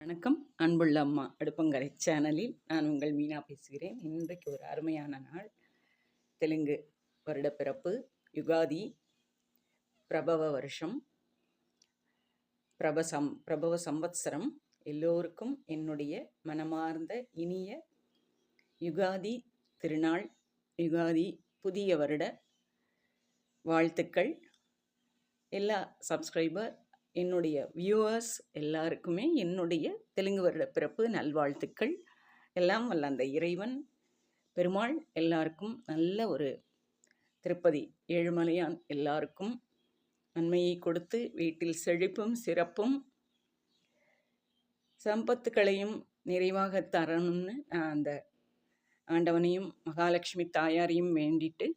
வணக்கம். அன்புள்ள அம்மா அடுப்பங்கரை சேனலில் நான் உங்கள் மீனா பேசுகிறேன். இன்றைக்கு ஒரு அருமையான நாள். தெலுங்கு வருடப்பிறப்பு, யுகாதி, பிரபவ வருஷம், பிரபவ சம்வத்சரம். எல்லோருக்கும் என்னுடைய மனமார்ந்த இனிய யுகாதி திருநாள், யுகாதி புதிய வருட வாழ்த்துக்கள். எல்லா சப்ஸ்கிரைபர், என்னுடைய வியூவர்ஸ் எல்லாருக்குமே என்னுடைய தெலுங்கு வருட பிறப்பு நல்வாழ்த்துக்கள். எல்லாம் வல்ல அந்த இறைவன் பெருமாள் எல்லாருக்கும் நல்ல ஒரு திருப்பதி ஏழுமலையான் எல்லாருக்கும் நன்மையை கொடுத்து வீட்டில் செழிப்பும் சிறப்பும் சம்பத்துக்களையும் நிறைவாக தரணும்னு நான் அந்த ஆண்டவனையும் மகாலட்சுமி தாயாரையும் வேண்டிட்டு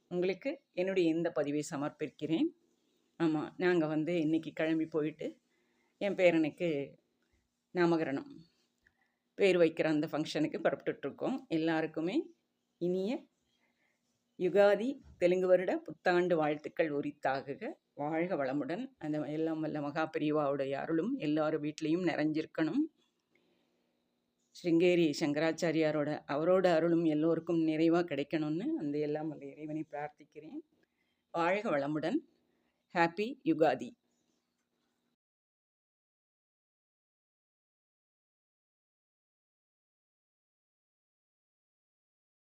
உங்களுக்கு என்னுடைய இந்த பதிவை சமர்ப்பிக்கிறேன். ஆமாம், நாங்கள் இன்றைக்கி கிளம்பி போயிட்டு என் பேரனுக்கு நாமகரணம் பேர் வைக்கிற அந்த ஃபங்க்ஷனுக்கு புறப்பட்டுட்ருக்கோம். எல்லாருக்குமே இனிய யுகாதி தெலுங்கு வருட புத்தாண்டு வாழ்த்துக்கள் உரித்தாகுக. வாழ்க வளமுடன். அந்த எல்லாம் வல்ல மகா பெரியவாவுடைய அருளும் எல்லாரும் வீட்லேயும் நிறைஞ்சிருக்கணும். ஸ்ருங்கேரி அவரோட அருளும் எல்லோருக்கும் நிறைவாக கிடைக்கணும்னு அந்த எல்லாம் வல்ல இறைவனை பிரார்த்திக்கிறேன். வாழ்க வளமுடன். ஹாப்பி யுகாதி.